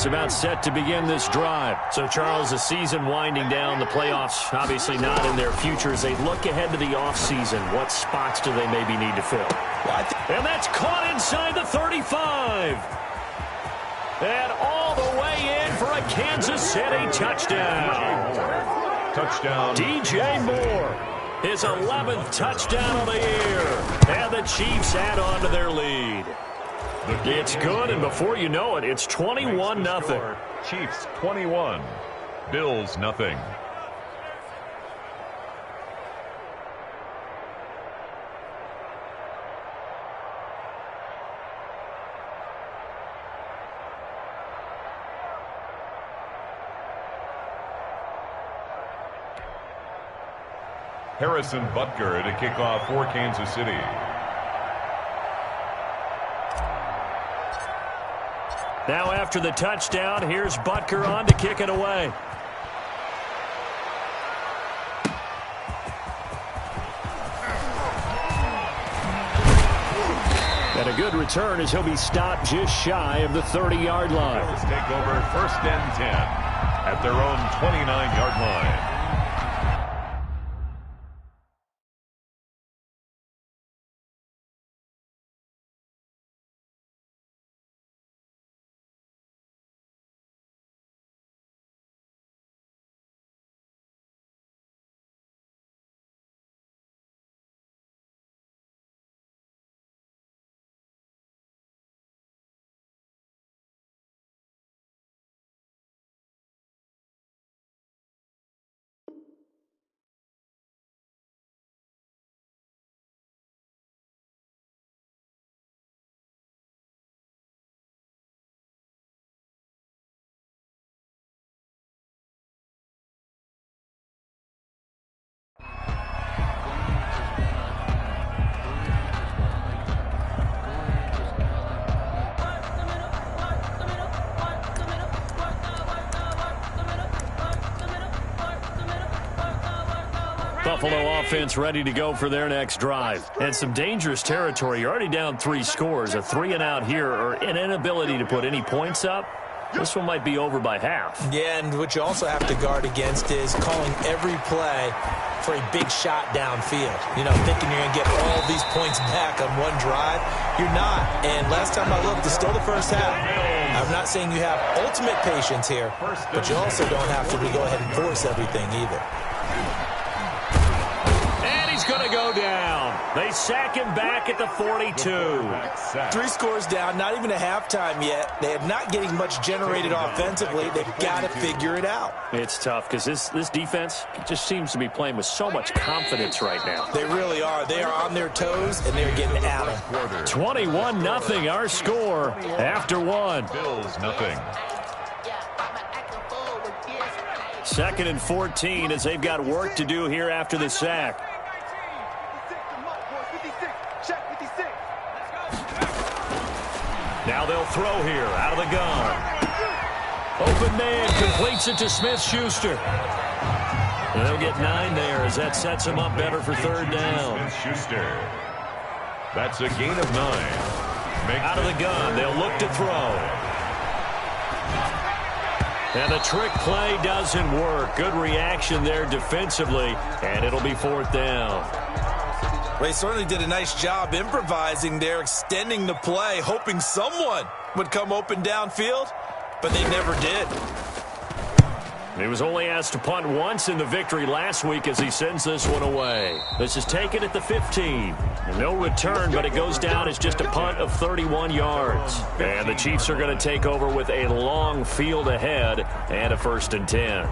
is about set to begin this drive. So, Charles, the season winding down, the playoffs obviously not in their future. As they look ahead to the offseason, what spots do they maybe need to fill? And that's caught inside the 35. And all the way in for a Kansas City touchdown. Touchdown. DJ Moore. His 11th touchdown of the year. And the Chiefs add on to their lead. It's good, and before you know it, it's 21-0. Chiefs 21, Bills nothing. Harrison Butker to kick off for Kansas City. Now after the touchdown, here's Butker on to kick it away. And a good return as he'll be stopped just shy of the 30-yard line. Bills take over 1st and 10 at their own 29-yard line. Buffalo offense ready to go for their next drive. And some dangerous territory. You're already down 3 scores. A 3-and-out here or an inability to put any points up. This one might be over by half. Yeah, and what you also have to guard against is calling every play for a big shot downfield. You know, thinking you're going to get all these points back on one drive. You're not. And last time I looked, it's still the first half. I'm not saying you have ultimate patience here, but you also don't have to go ahead and force everything either. He's going to go down. They sack him back at the 42. 3 scores down, not even a halftime yet. They are not getting much generated offensively. They've got to figure it out. It's tough because this defense just seems to be playing with so much confidence right now. They really are. They are on their toes, and they're getting at them. 21-0 our score after 1. Bills nothing. 2nd and 14 as they've got work to do here after the sack. Now they'll throw here out of the gun. Open man completes it to Smith-Schuster. And they'll get 9 there as that sets them up better for 3rd down. Smith-Schuster. That's a gain of 9. Out of the gun, they'll look to throw. And the trick play doesn't work. Good reaction there defensively, and it'll be 4th down. They certainly did a nice job improvising there, extending the play, hoping someone would come open downfield, but they never did. He was only asked to punt once in the victory last week as he sends this one away. This is taken at the 15. No return, but it goes down as just a punt of 31 yards. And the Chiefs are going to take over with a long field ahead and a 1st and 10.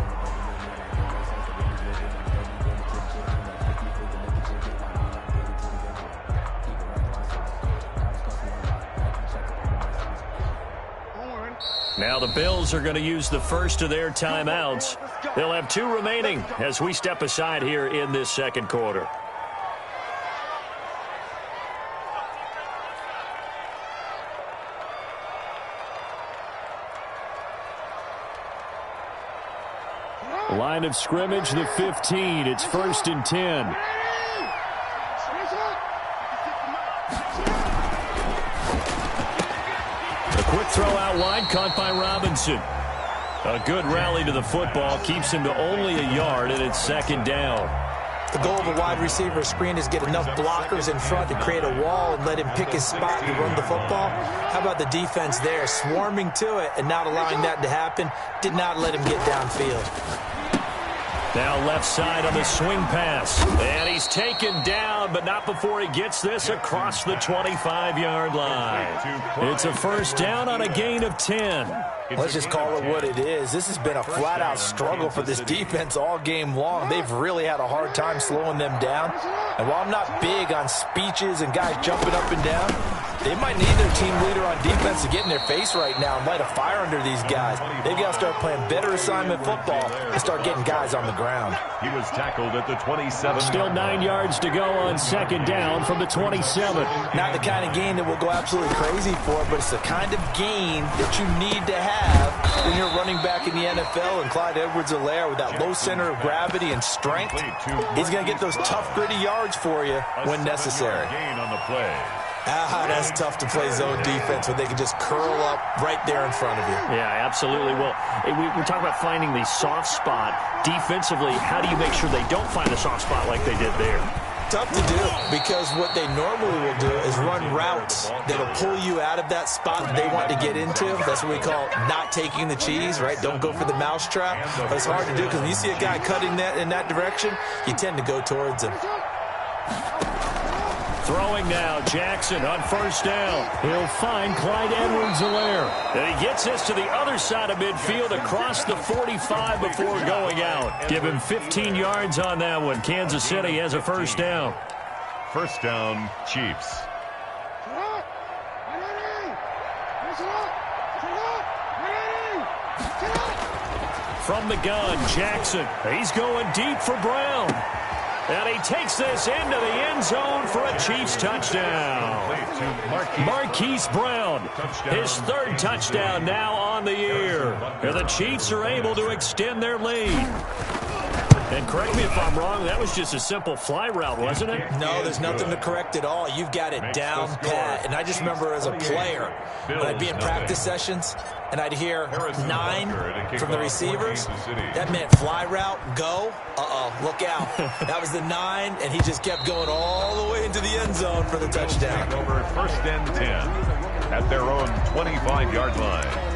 Now the Bills are going to use the first of their timeouts. They'll have 2 remaining as we step aside here in this 2nd quarter. Line of scrimmage, the 15. It's 1st and 10. Throw out wide, caught by Robinson. A good rally to the football keeps him to only a yard, and it's second down. The goal of a wide receiver screen is get enough blockers in front to create a wall and let him pick his spot to run the football. How about the defense there, swarming to it and not allowing that to happen? Did not let him get downfield. Now left side on the swing pass. And he's taken down, but not before he gets this across the 25-yard line. It's a first down on a gain of 10. Let's just call it what it is. This has been a flat-out struggle for this defense all game long. They've really had a hard time slowing them down. And while I'm not big on speeches and guys jumping up and down, they might need their team leader on defense to get in their face right now and light a fire under these guys. They've got to start playing better assignment football and start getting guys on the ground. He was tackled at the 27. Still 9 yards to go on second down from the 27. Not the kind of gain that we'll go absolutely crazy for, but it's the kind of gain that you need to have when you're running back in the NFL. And Clyde Edwards-Helaire, with that low center of gravity and strength, he's going to get those tough, gritty yards for you when necessary. Gain on the play. That's tough to play zone defense when they can just curl up right there in front of you. Yeah, absolutely. Well, we're talking about finding the soft spot. Defensively, how do you make sure they don't find the soft spot like they did there? Tough to do, because what they normally will do is run routes that'll pull you out of that spot that they want to get into. That's what we call not taking the cheese, right? Don't go for the mousetrap. But it's hard to do because when you see a guy cutting that in that direction, you tend to go towards him. Throwing now, Jackson on first down. He'll find Clyde Edwards-Helaire. And he gets this to the other side of midfield across the 45 before going out. Give him 15 yards on that one. Kansas City has a first down. First down, Chiefs. From the gun, Jackson. He's going deep for Brown. And he takes this into the end zone for a Chiefs touchdown. Marquise Brown, his third touchdown now on the year. And the Chiefs are able to extend their lead. And correct me if I'm wrong, that was just a simple fly route, wasn't it? No, there's nothing to correct at all. You've got it down pat. And I just remember as a player, when I'd be in practice sessions, and I'd hear 9 from the receivers, that meant fly route, go, look out. That was the 9, and he just kept going all the way into the end zone for the touchdown. Over first and 10 at their own 25-yard line.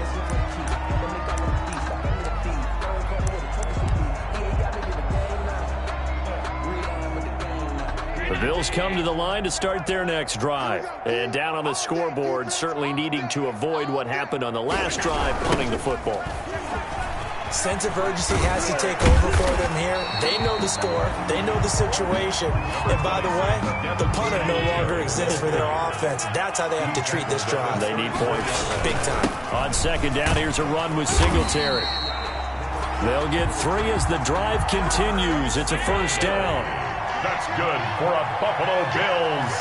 The Bills come to the line to start their next drive. And down on the scoreboard, certainly needing to avoid what happened on the last drive, punting the football. Sense of urgency has to take over for them here. They know the score. They know the situation. And by the way, the punter no longer exists for their offense. That's how they have to treat this drive. They need points. Big time. On second down, here's a run with Singletary. They'll get 3 as the drive continues. It's a first down. That's good for a Buffalo Bills.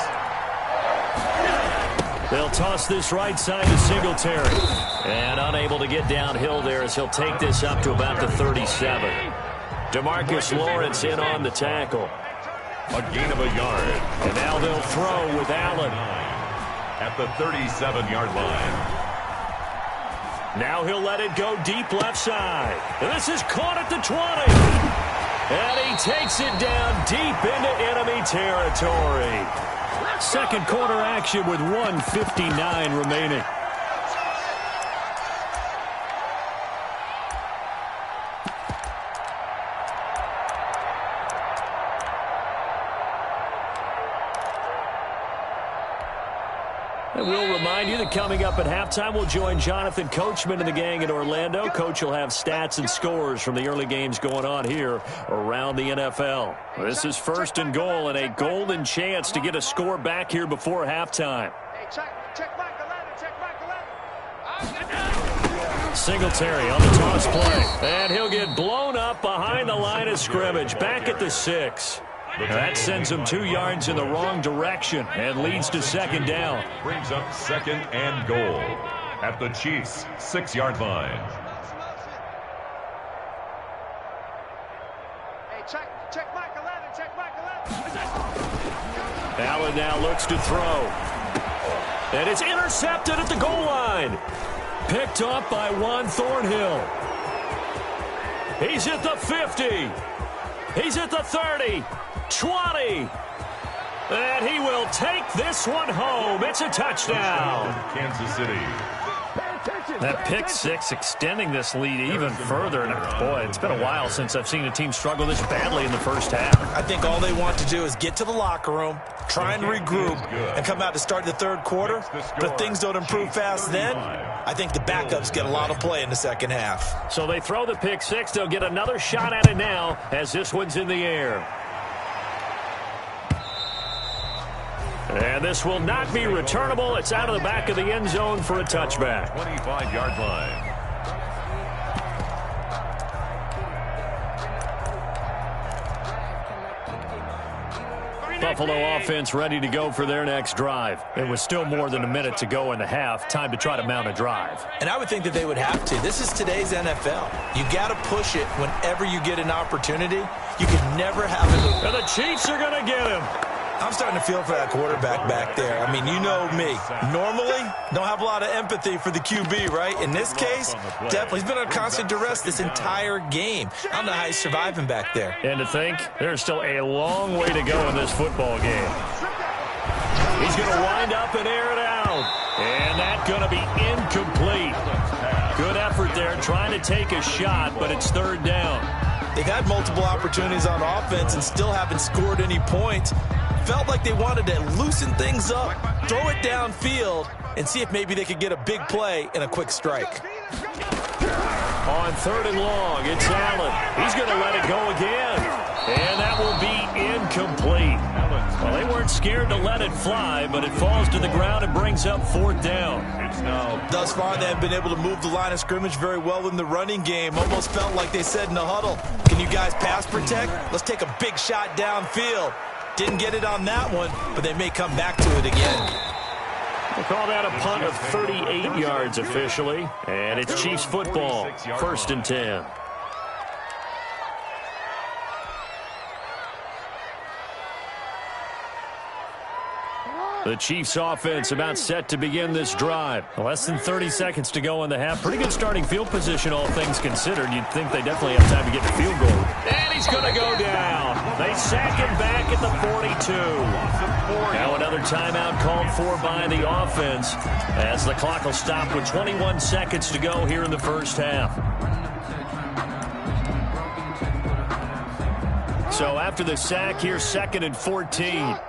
They'll toss this right side to Singletary. And unable to get downhill there as he'll take this up to about the 37. DeMarcus Lawrence in on the tackle. A gain of a yard. And now they'll throw with Allen. At the 37-yard line. Now he'll let it go deep left side. And this is caught at the 20. And he takes it down deep into enemy territory. Second quarter action with 1:59 remaining. And we'll remind you that coming up at halftime, we'll join Jonathan Coachman and the gang in Orlando. Coach will have stats and scores from the early games going on here around the NFL. This is first and goal and a golden chance to get a score back here before halftime. Singletary on the toss play. And he'll get blown up behind the line of scrimmage. Back at the 6. That sends him 2 yards in the wrong direction and leads to second down. Brings up second and goal at the Chiefs' 6-yard line. Hey, check Michael Allen, check Michael Allen now looks to throw. And it's intercepted at the goal line. Picked up by Juan Thornhill. He's at the 50. He's at the 30. 20. And he will take this one home. It's a touchdown. Kansas City. That pick six extending this lead even further. And boy, it's been a while since I've seen a team struggle this badly in the first half. I think all they want to do is get to the locker room, try and regroup, and come out to start the third quarter. But if things don't improve fast then, I think the backups get a lot of play in the second half. So they throw the pick six. They'll get another shot at it now as this one's in the air. And this will not be returnable. It's out of the back of the end zone for a touchback. 25-yard line. Buffalo offense ready to go for their next drive. It was still more than a minute to go in the half. Time to try to mount a drive. And I would think that they would have to. This is today's NFL. You got to push it whenever you get an opportunity. You can never have it. And the Chiefs are going to get him. I'm starting to feel for that quarterback back there. I mean, you know me. Normally, don't have a lot of empathy for the QB, right? In this case, definitely. He's been under constant duress this entire game. I don't know how he's surviving back there. And to think, there's still a long way to go in this football game. He's going to wind up and air it out. And that's going to be incomplete. Good effort there trying to take a shot, but it's third down. They've had multiple opportunities on offense and still haven't scored any points. Felt like they wanted to loosen things up, throw it downfield, and see if maybe they could get a big play and a quick strike. On third and long, it's Allen. He's going to let it go again. And that will be incomplete. Well, they weren't scared to let it fly, but it falls to the ground and brings up fourth down. Thus far, they have been able to move the line of scrimmage very well in the running game. Almost felt like they said in the huddle, can you guys pass protect? Let's take a big shot downfield. Didn't get it on that one, but they may come back to it again. We'll call that a punt of 38 yards officially. And it's Chiefs football, 1st and 10. The Chiefs offense about set to begin this drive. Less than 30 seconds to go in the half. Pretty good starting field position, all things considered. You'd think they definitely have time to get the field goal. And he's going to go down. They sack him back at the 42. Now another timeout called for by the offense as the clock will stop with 21 seconds to go here in the first half. So after the sack, here's 2nd and 14.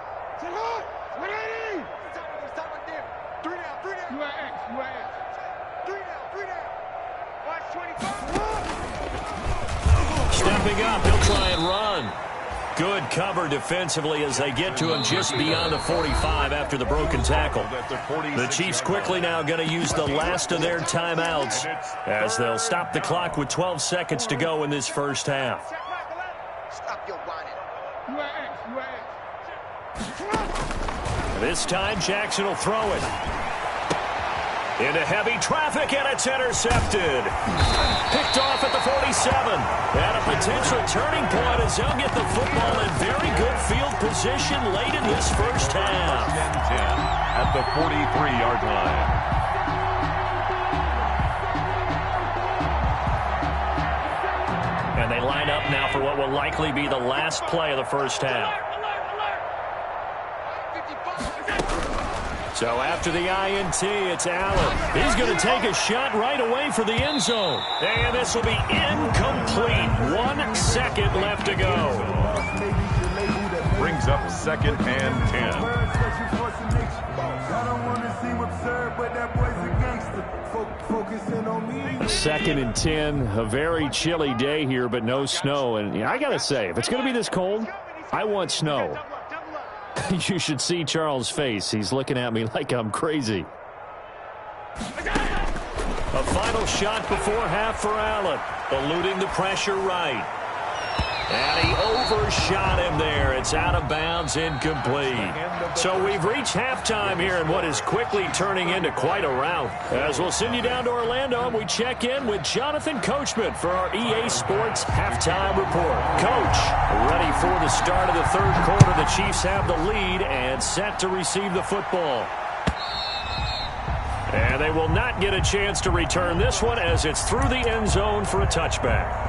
Stepping up, he'll try and run. Good cover defensively as they get to him just beyond the 45 after the broken tackle. The Chiefs quickly now going to use the last of their timeouts as they'll stop the clock with 12 seconds to go in this first half. This time Jackson will throw it. Into heavy traffic, and it's intercepted. Picked off at the 47. And a potential turning point as they'll get the football in very good field position late in this first half. 10-10 at the 43-yard line. And they line up now for what will likely be the last play of the first half. So after the INT, it's Allen. He's going to take a shot right away for the end zone. And this will be incomplete. 1 second left to go. Brings up 2nd and 10. 2nd and 10. A very chilly day here, but no snow. And I got to say, if it's going to be this cold, I want snow. You should see Charles' face. He's looking at me like I'm crazy. A final shot before half for Allen. Eluding the pressure right. And he overshot him there. It's out of bounds, incomplete. So we've reached halftime here in what is quickly turning into quite a rout. As we'll send you down to Orlando, and we check in with Jonathan Coachman for our EA Sports Halftime Report. Coach, ready for the start of the third quarter. The Chiefs have the lead and set to receive the football. And they will not get a chance to return this one as it's through the end zone for a touchback.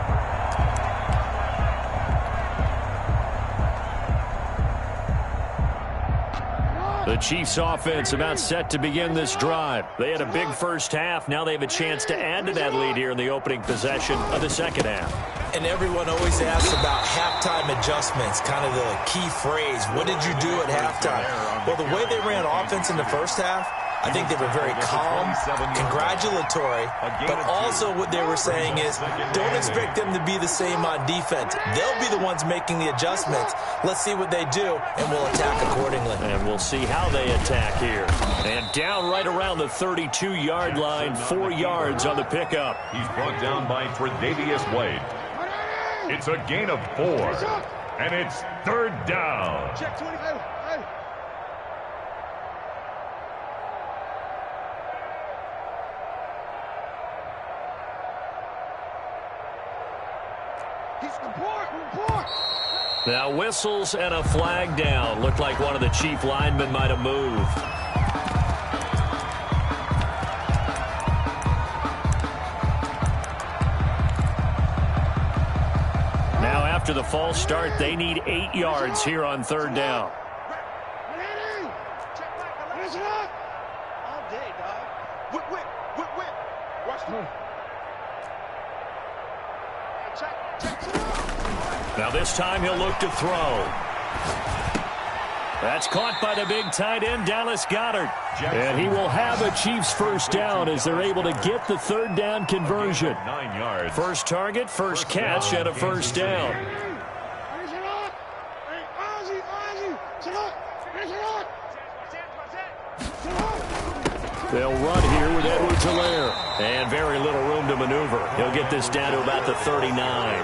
The Chiefs offense about set to begin this drive. They had a big first half. Now they have a chance to add to that lead here in the opening possession of the second half. And everyone always asks about halftime adjustments, kind of the key phrase. What did you do at halftime? Well, the way they ran offense in the first half, I think they were very calm, congratulatory, but also what they were saying is don't expect them to be the same on defense. They'll be the ones making the adjustments. Let's see what they do, and we'll attack accordingly. And we'll see how they attack here. And down right around the 32-yard line, 4 yards on the pickup. He's brought down by Tre'Davious White. It's a gain of 4, and it's third down. Check 20. Hey. Now whistles and a flag down. Looked like one of the Chief linemen might have moved. Now after the false start, they need 8 yards here on third down. All day, dog. Whip. Watch me. Now this time he'll look to throw. That's caught by the big tight end, Dallas Goedert. And he will have a Chiefs first down as they're able to get the third down conversion. 9 yards. First target, first catch, and a first down. They'll run here with Edwards-Helaire. And very little room to maneuver. He'll get this down to about the 39.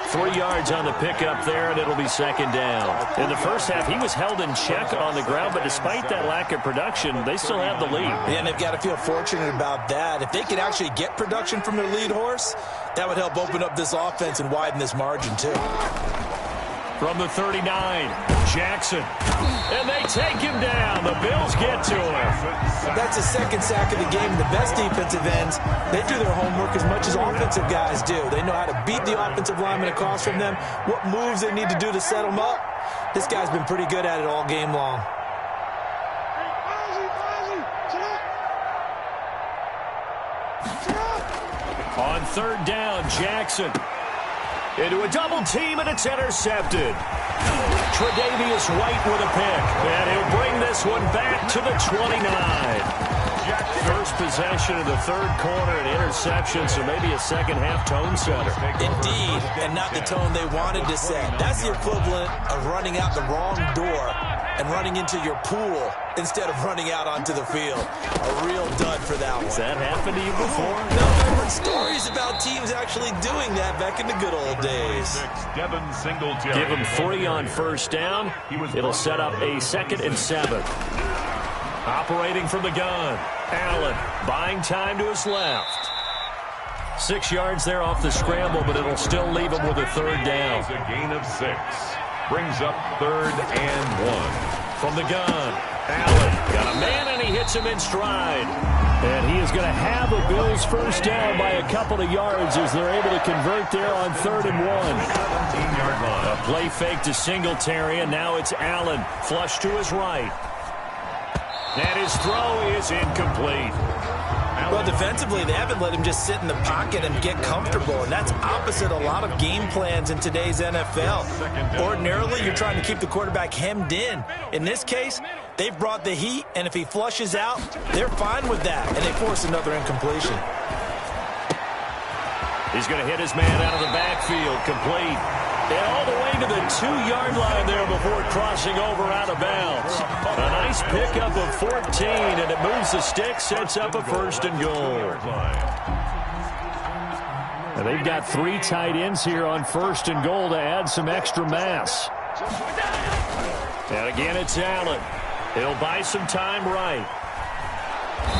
3 yards on the pickup there, and it'll be second down. In the first half, he was held in check on the ground, but despite that lack of production, they still have the lead. Yeah, and they've got to feel fortunate about that. If they could actually get production from their lead horse, that would help open up this offense and widen this margin, too. From the 39, Jackson. And they take him down. The Bills get to him. That's the second sack of the game. The best defensive ends, they do their homework as much as offensive guys do. They know how to beat the offensive lineman across from them, what moves they need to do to set them up. This guy's been pretty good at it all game long. On third down, Jackson. Into a double team, and it's intercepted. Tre'Davious White with a pick. And he'll bring this one back to the 29. First possession of the third quarter, an interception, so maybe a second-half tone setter. Indeed, and not the tone they wanted to set. That's the equivalent of running out the wrong door and running into your pool instead of running out onto the field. A real dud for that one. Has that happened to you before? No, I've heard stories about teams actually doing that back in the good old days. Give him 3 on first down. It'll set up a 2nd and 7. Operating from the gun, Allen buying time to his left. 6 yards there off the scramble, but it'll still leave him with a third down. A gain of 6. Brings up 3rd and 1. From the gun, Allen got a man, and he hits him in stride. And he is going to have a Bills first down by a couple of yards as they're able to convert there on 3rd and 1. 17-yard line. A play fake to Singletary, and now it's Allen flush to his right. And his throw is incomplete. Well, defensively, they haven't let him just sit in the pocket and get comfortable, and that's opposite a lot of game plans in today's NFL. Ordinarily, you're trying to keep the quarterback hemmed in. In this case, they've brought the heat, and if he flushes out, they're fine with that, and they force another incompletion. He's going to hit his man out of the backfield, complete. And all the way to the 2-yard line there before crossing over out of bounds. A nice pickup of 14, and it moves the stick, sets up a 1st and goal. And they've got 3 tight ends here on 1st and goal to add some extra mass. And again, it's Allen. He'll buy some time right.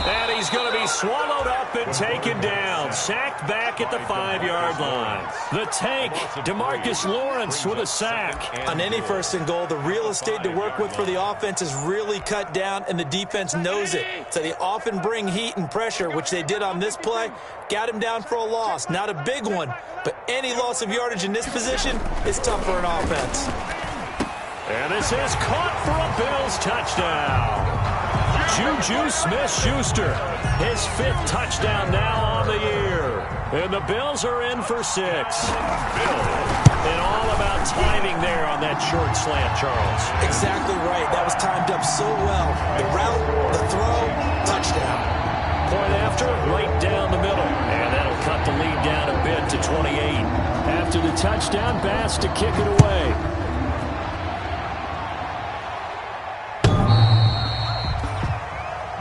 And he's going to be swallowed up and taken down. Sacked back at the 5-yard line. The tank, DeMarcus Lawrence with a sack. On any 1st and goal, the real estate to work with for the offense is really cut down, and the defense knows it. So they often bring heat and pressure, which they did on this play. Got him down for a loss. Not a big one, but any loss of yardage in this position is tough for an offense. And this is caught for a Bills touchdown. Juju Smith-Schuster, his 5th touchdown now on the year. And the Bills are in for 6. And all about timing there on that short slant, Charles. Exactly right. That was timed up so well. The route, the throw, touchdown. Point after, right down the middle. And that'll cut the lead down a bit to 28. After the touchdown, Bass to kick it away.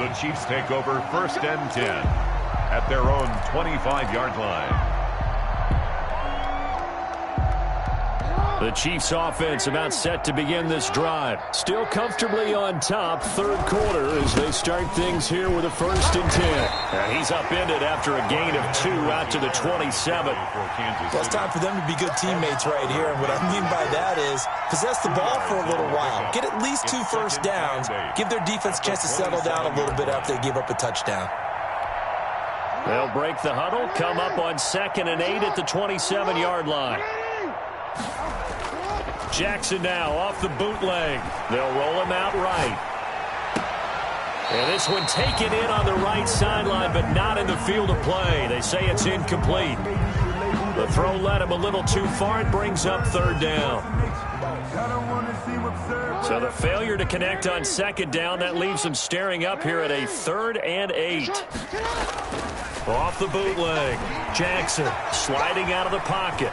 The Chiefs take over 1st and 10 at their own 25-yard line. The Chiefs offense about set to begin this drive. Still comfortably on top, 3rd quarter as they start things here with a 1st and 10. And he's upended after a gain of 2 out to the 27. Well, it's time for them to be good teammates right here. And what I mean by that is possess the ball for a little while. Get at least 2 first downs. Give their defense a chance to settle down a little bit after they give up a touchdown. They'll break the huddle, come up on 2nd and 8 at the 27-yard line. Jackson now off the bootleg. They'll roll him out right. And this one taken in on the right sideline, but not in the field of play. They say it's incomplete. The throw led him a little too far. It brings up 3rd down. So the failure to connect on 2nd down, that leaves them staring up here at a 3rd and 8. Off the bootleg. Jackson sliding out of the pocket.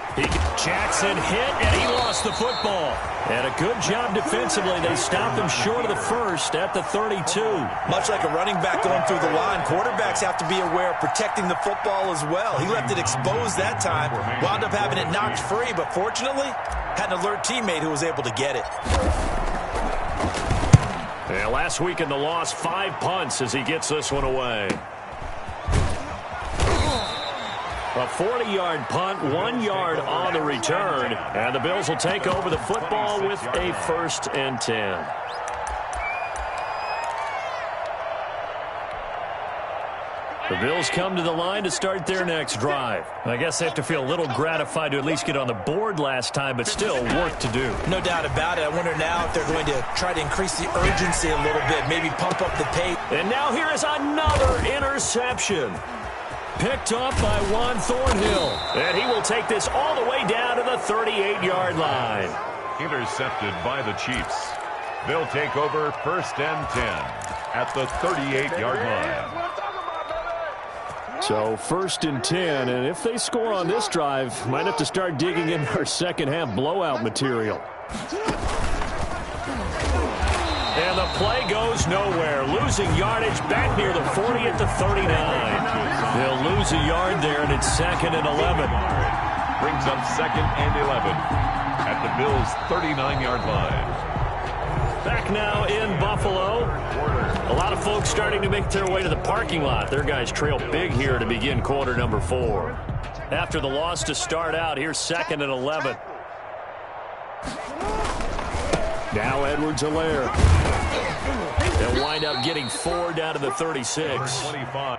Jackson hit, and he lost the football. And a good job defensively. They stopped him short of the 1st at the 32. Much like a running back going through the line, quarterbacks have to be aware of protecting the football as well. He left it exposed that time, wound up having it knocked free, but fortunately, had an alert teammate who was able to get it. And last week in the loss, 5 punts as he gets this one away. A 40-yard punt, 1 yard on the return. And the Bills will take over the football with a 1st and 10. The Bills come to the line to start their next drive. I guess they have to feel a little gratified to at least get on the board last time, but still work to do. No doubt about it. I wonder now if they're going to try to increase the urgency a little bit, maybe pump up the pace. And now here is another interception. Picked off by Juan Thornhill. And he will take this all the way down to the 38-yard line. Intercepted by the Chiefs. They'll take over 1st and 10 at the 38-yard line. So 1st and 10, and if they score on this drive, might have to start digging in our second-half blowout material. And the play goes nowhere. Losing yardage back near the 40 at the 39. They'll lose a yard there, and it's 2nd and 11. Brings up 2nd and 11 at the Bills' 39-yard line. Back now in Buffalo. A lot of folks starting to make their way to the parking lot. Their guys trail big here to begin quarter number 4. After the loss to start out, here's 2nd and 11. Now Edwards-Helaire. They'll wind up getting 4 down to the 36. 25.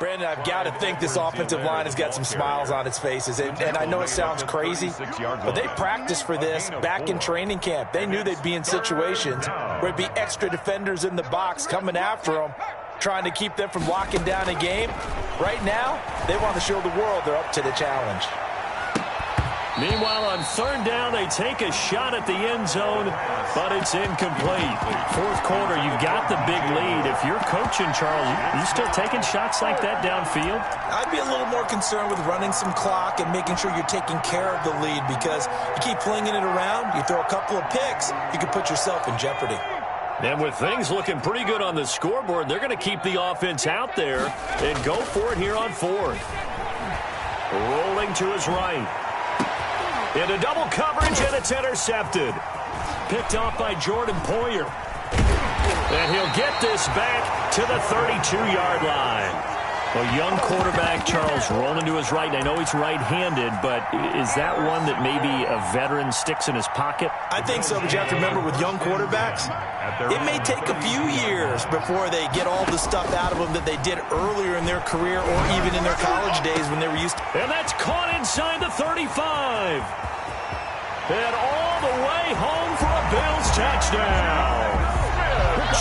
Brandon, I've got to think this offensive line has got some smiles on its faces. And I know it sounds crazy, but they practiced for this back in training camp. They knew they'd be in situations where there'd be extra defenders in the box coming after them, trying to keep them from locking down a game. Right now, they want to show the world they're up to the challenge. Meanwhile, on third down, they take a shot at the end zone, but it's incomplete. Fourth quarter, you've got the big lead. If you're coaching, Charles, you still taking shots like that downfield? I'd be a little more concerned with running some clock and making sure you're taking care of the lead, because you keep flinging it around, you throw a couple of picks, you can put yourself in jeopardy. And with things looking pretty good on the scoreboard, they're going to keep the offense out there and go for it here on fourth. Rolling to his right. Into double coverage, and it's intercepted. Picked off by Jordan Poyer. And he'll get this back to the 32-yard line. A young quarterback, Charles, rolling to his right. I know he's right-handed, but is that one that maybe a veteran sticks in his pocket? I think so, but you have to remember with young quarterbacks, it may take a few years before they get all the stuff out of them that they did earlier in their career or even in their college days when they were used to. And that's caught inside the 35. And all the way home for a Bills touchdown.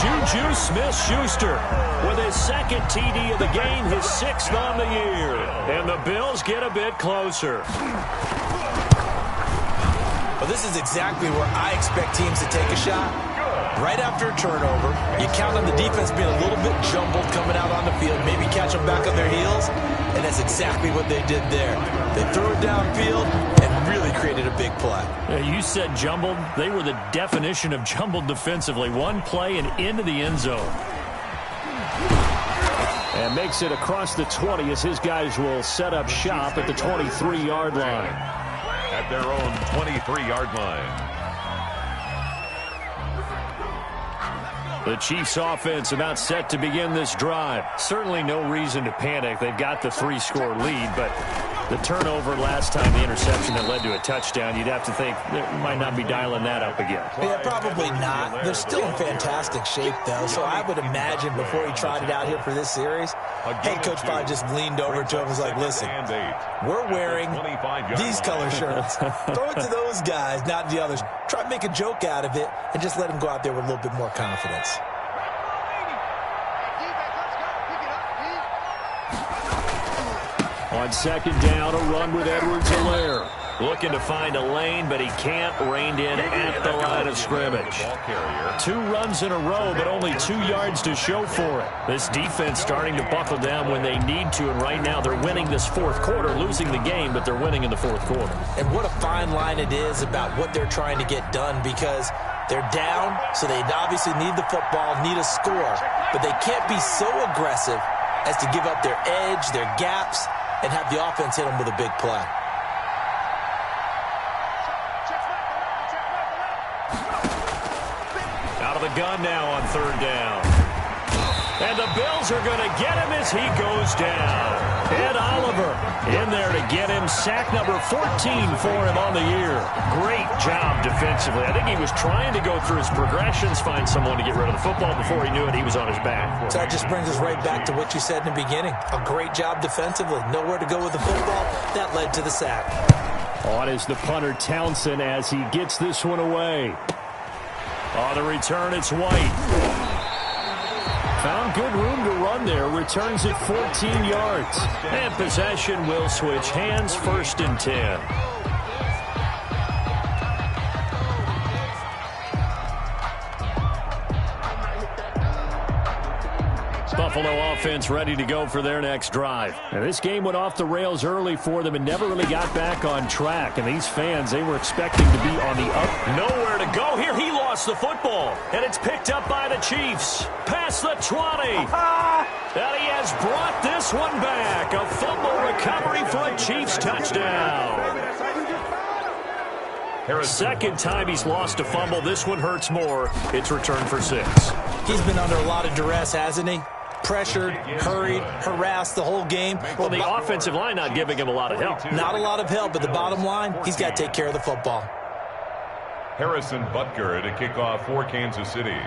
Juju Smith-Schuster with his second TD of the game, his sixth on the year. And the Bills get a bit closer. Well, this is exactly where I expect teams to take a shot. Right after a turnover, you count on the defense being a little bit jumbled coming out on the field, maybe catch them back on their heels, and that's exactly what they did there. They threw it downfield and really created a big play. You said jumbled. They were the definition of jumbled defensively. One play and into the end zone. And makes it across the 20 as his guys will set up shop at the 23-yard line. At their own 23-yard line. The Chiefs offense about set to begin this drive. Certainly no reason to panic. They've got the 3-score lead, but the turnover last time, the interception that led to a touchdown, you'd have to think they might not be dialing that up again. Yeah, probably not. They're still in fantastic shape, though, so I would imagine before he tried it out here for this series, head coach probably just leaned over to him and was like, listen, we're wearing these color shirts. Throw it to those guys, not the others. Try to make a joke out of it and just let him go out there with a little bit more confidence. On second down, a run with Edwards-Helaire. Looking to find a lane, but he can't. Reined in at the line of scrimmage. 2 runs in a row, but only 2 yards to show for it. This defense starting to buckle down when they need to, and right now they're winning this fourth quarter, losing the game, but they're winning in the fourth quarter. And what a fine line it is about what they're trying to get done, because they're down, so they obviously need the football, need a score, but they can't be so aggressive as to give up their edge, their gaps, and have the offense hit them with a big play. Out of the gun now on third down. And the Bills are going to get him as he goes down. Ed Oliver in there to get him. Sack number 14 for him on the year. Great job defensively. I think he was trying to go through his progressions, find someone to get rid of the football. Before he knew it, he was on his back. So that just brings us right back to what you said in the beginning. A great job defensively. Nowhere to go with the football. That led to the sack. On is the punter Townsend as he gets this one away. On the return, it's White. Found good room to run there. Returns it 14 yards. And possession will switch hands, 1st and 10. Buffalo offense ready to go for their next drive. And this game went off the rails early for them and never really got back on track. And these fans, they were expecting to be on the up. Nowhere to go here. He lost the football. And it's picked up by the Chiefs. Past the 20. And he has brought this one back. A fumble recovery for a Chiefs touchdown. Second time he's lost a fumble. This one hurts more. It's returned for 6. He's been under a lot of duress, hasn't he? Pressured, hurried, harassed the whole game. Well, the offensive line not giving him a lot of help. Not a lot of help, but the bottom line, he's got to take care of the football. Harrison Butker to kick off for Kansas City.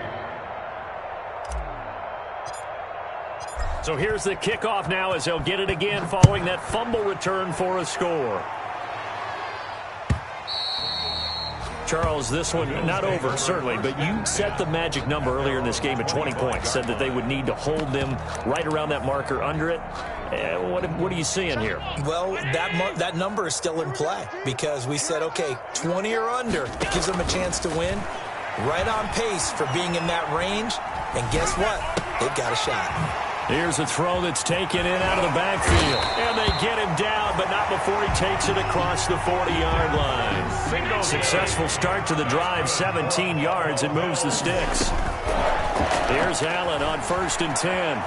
So here's the kickoff now as he'll get it again following that fumble return for a score. Charles, this one, not over, certainly, but you set the magic number earlier in this game at 20 points, said that they would need to hold them right around that marker under it. What are you seeing here? Well, that number is still in play because we said, okay, 20 or under gives them a chance to win. Right on pace for being in that range. And guess what? They've got a shot. Here's a throw that's taken in out of the backfield. And they get him down, but not before he takes it across the 40-yard line. Successful start to the drive, 17 yards, and moves the sticks. Here's Allen on 1st and 10.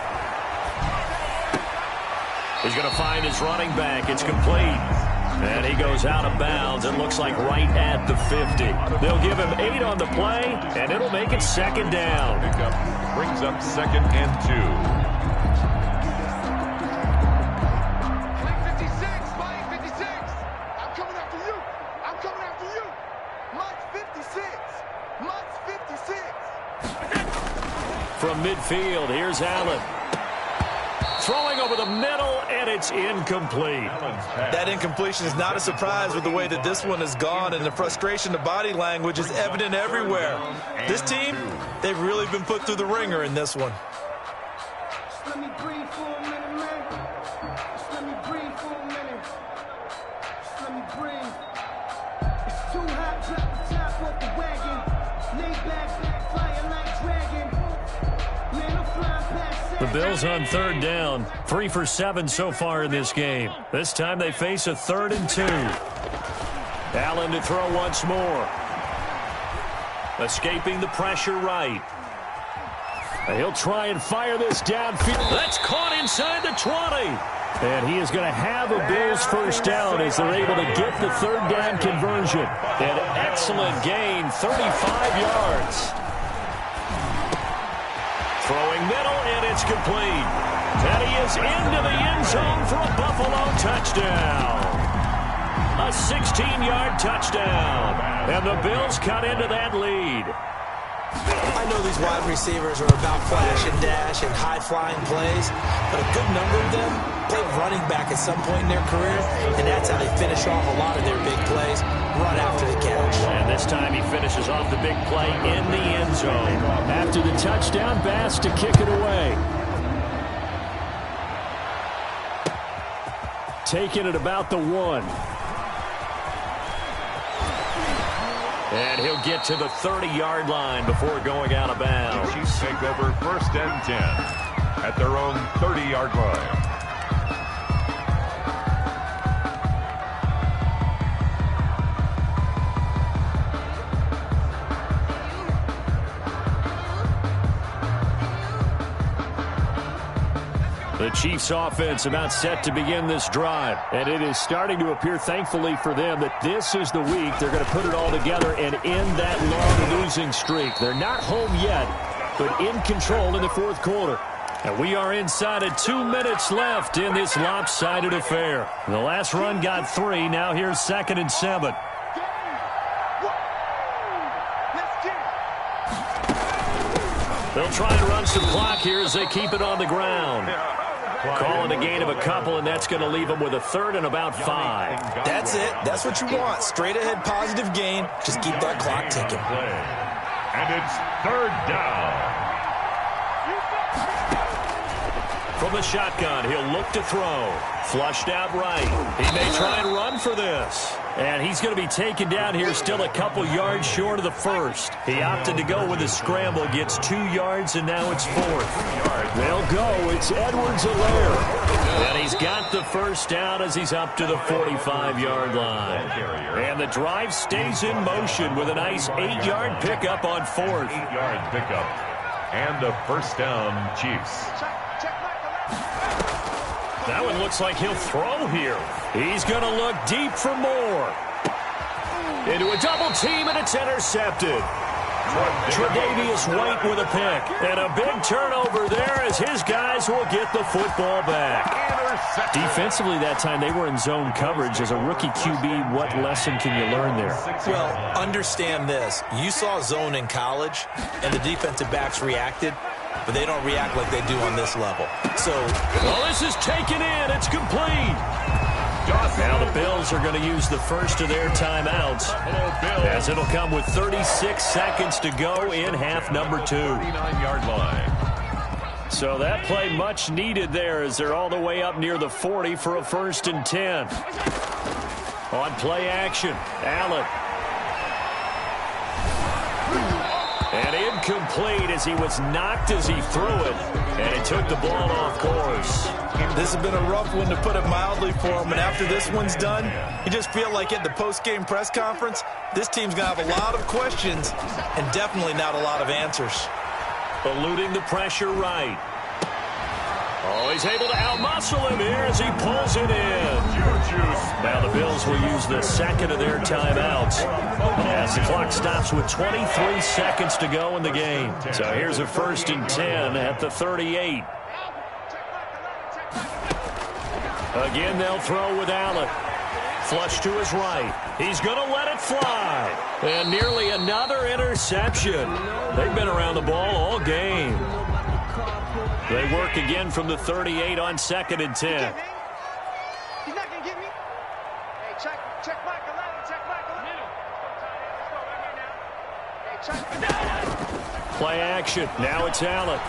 He's going to find his running back. It's complete. And he goes out of bounds. It looks like right at the 50. They'll give him 8 on the play, and it'll make it 2nd down. Brings up 2nd and 2. From midfield, here's Allen. Throwing over the middle, and it's incomplete. That incompletion is not a surprise with the way that this one has gone, and the frustration, the body language is evident everywhere. This team, they've really been put through the ringer in this one. Just let me breathe for a minute, man. Just let me breathe for a minute. Just let me breathe. It's too hot, drop the top off the wagon. Lay back, fire like dragon. Man, I'm flying past. The Bills on 3rd down, 3 for 7 so far in this game. This time they face a 3rd and 2. Allen to throw once more. Escaping the pressure right. He'll try and fire this downfield. That's caught inside the 20. And he is going to have a Bills 1st down as they're able to get the 3rd down conversion. An excellent gain, 35 yards. Throwing middle, and it's complete. And he is into the end zone for a Buffalo touchdown. A 16-yard touchdown. And the Bills cut into that lead. I know these wide receivers are about flash and dash and high-flying plays, but a good number of them play running back at some point in their career, and that's how they finish off a lot of their big plays, run after the catch. And this time he finishes off the big play in the end zone. After the touchdown, Bass to kick it away. Taking it about the 1. And he'll get to the 30-yard line before going out of bounds. Chiefs take over 1st and 10 at their own 30-yard line. The Chiefs offense about set to begin this drive. And it is starting to appear, thankfully for them, that this is the week they're going to put it all together and end that long losing streak. They're not home yet, but in control in the 4th quarter. And we are inside of 2 minutes left in this lopsided affair. The last run got 3. Now here's 2nd and 7. They'll try and run some clock here as they keep it on the ground. Calling a gain of a couple, and that's going to leave them with a 3rd and about 5. That's it. That's what you want. Straight ahead positive gain. Just keep that clock ticking. And it's 3rd down. From the shotgun, he'll look to throw. Flushed out right. He may try and run for this. And he's going to be taken down here still a couple yards short of the 1st. He opted to go with a scramble, gets 2 yards, and now it's 4th. They'll go. It's Edwards-Helaire. And he's got the 1st down as he's up to the 45-yard line. And the drive stays in motion with a nice 8-yard pickup on 4th. 8-yard pickup. And a 1st down, Chiefs. That one looks like he'll throw here. He's going to look deep for more. Into a double team, and it's intercepted. Tre'Davious White with a pick. And a big turnover there as his guys will get the football back. Defensively that time, they were in zone coverage. As a rookie QB, what lesson can you learn there? Well, understand this. You saw zone in college, and the defensive backs reacted, but they don't react like they do on this level. So, well, this is taken in. It's complete. Now the Bills are going to use the first of their timeouts, as it'll come with 36 seconds to go in half number 2. 39-yard line. So that play much needed there as they're all the way up near the 40 for a 1st and 10. On play action, Allen. And incomplete as he was knocked as he threw it. And he took the ball off course. This has been a rough one, to put it mildly, for him. And after this one's done, you just feel like at the post-game press conference, this team's going to have a lot of questions and definitely not a lot of answers. Eluding the pressure right. Oh, he's able to outmuscle him here as he pulls it in. Now the Bills will use the second of their timeouts as the clock stops with 23 seconds to go in the game. So here's a 1st and 10 at the 38. Again, they'll throw with Allen. Flush to his right. He's going to let it fly. And nearly another interception. They've been around the ball all game. They work again from the 38 on 2nd and 10. He's not going to get me. Hey, check Mike 11. Check Mike 11. Hey, Play action. Now it's Allen.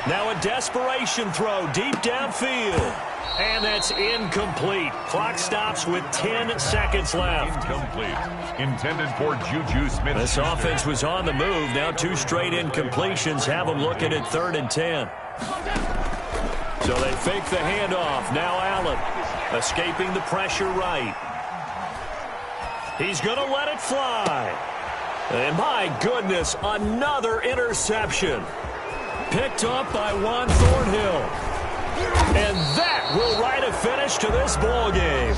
Now a desperation throw deep downfield. And that's incomplete. Clock stops with 10 seconds left. Incomplete. Intended for Juju Smith. This offense was on the move. Now 2 straight incompletions have them looking at 3rd and 10. So they fake the handoff. Now Allen escaping the pressure right. He's going to let it fly. And my goodness, another interception. Picked up by Juan Thornhill. And that will write a finish to this ball game.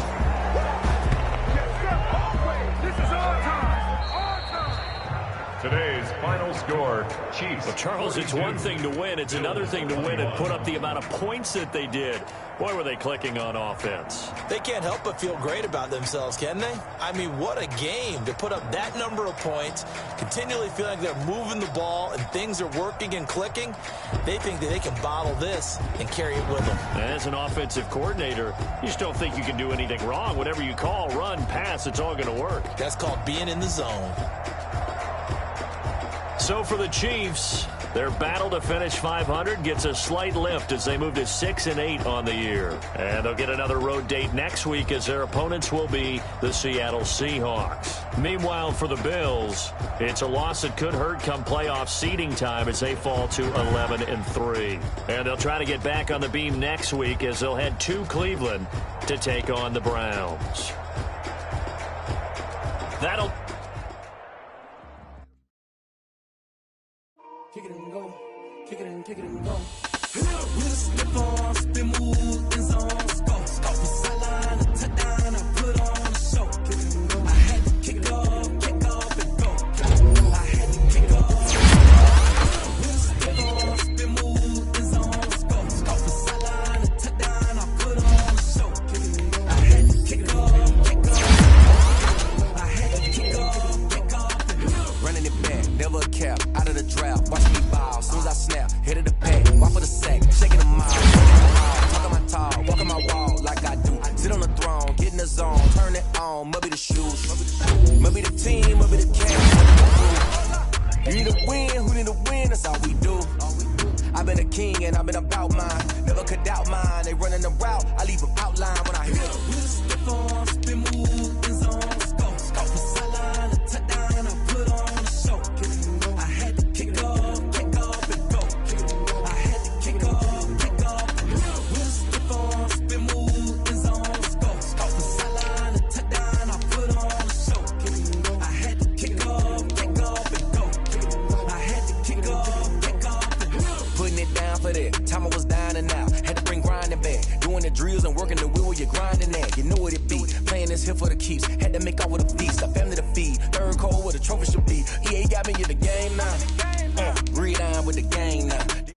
Today's final score, Chiefs. Well, Charles, it's one thing to win. It's another thing to win and put up the amount of points that they did. Boy, were they clicking on offense. They can't help but feel great about themselves, can they? I mean, what a game to put up that number of points, continually feeling like they're moving the ball and things are working and clicking. They think that they can bottle this and carry it with them. As an offensive coordinator, you just don't think you can do anything wrong. Whatever you call, run, pass, it's all going to work. That's called being in the zone. So for the Chiefs, their battle to finish 500 gets a slight lift as they move to 6-8 on the year. And they'll get another road date next week as their opponents will be the Seattle Seahawks. Meanwhile, for the Bills, it's a loss that could hurt come playoff seeding time as they fall to 11-3. And they'll try to get back on the beam next week as they'll head to Cleveland to take on the Browns. That'll... Kick it and go. Kick it and go. With a slip on, spin move, in zone, go. Off the sideline, touchdown, I put on a show. Kick it and go. I had to kick off and go. I had to kick off. With a slip on, spin move, in zone, go. Off the sideline, touchdown, I put on a show. Kick it and go. I had to kick off. I had to kick off. Running it back, never a cap, out of the drought. Watch me ball, soon as I snap, hit of the pack, walk for the sack, shaking them out, talking my talk, walking my wall like I do. Sit on the throne, get in the zone, turn it on, maybe the shoes, maybe the team, maybe the cash. You need a win, who need a win? That's all we do. I've been a king and I've been about mine, never could doubt mine. They running the route, I leave them outline when I hit them. With a slip on, spin move, in zone, go. Off the sideline, touchdown, I put on a show. Kick it and go. I had to kick off and go. Kick it and go. I had to kick off and go. With a slip on, spin move, in zone, go. Off the sideline, touchdown, I put on a show. Kick it and go. I had to kick off and go. Kick it and go. I had to kick off and go. Putting it down for that. Time I was down and out. Had to bring grinding back. Doing the drills and working the wheel where you're grinding at. You know what it be. Playing this here for the keeps. Had to make out with a feast. A family to feed. Third cold where the trophy should be. EA got me in the game now. Read on with the game now.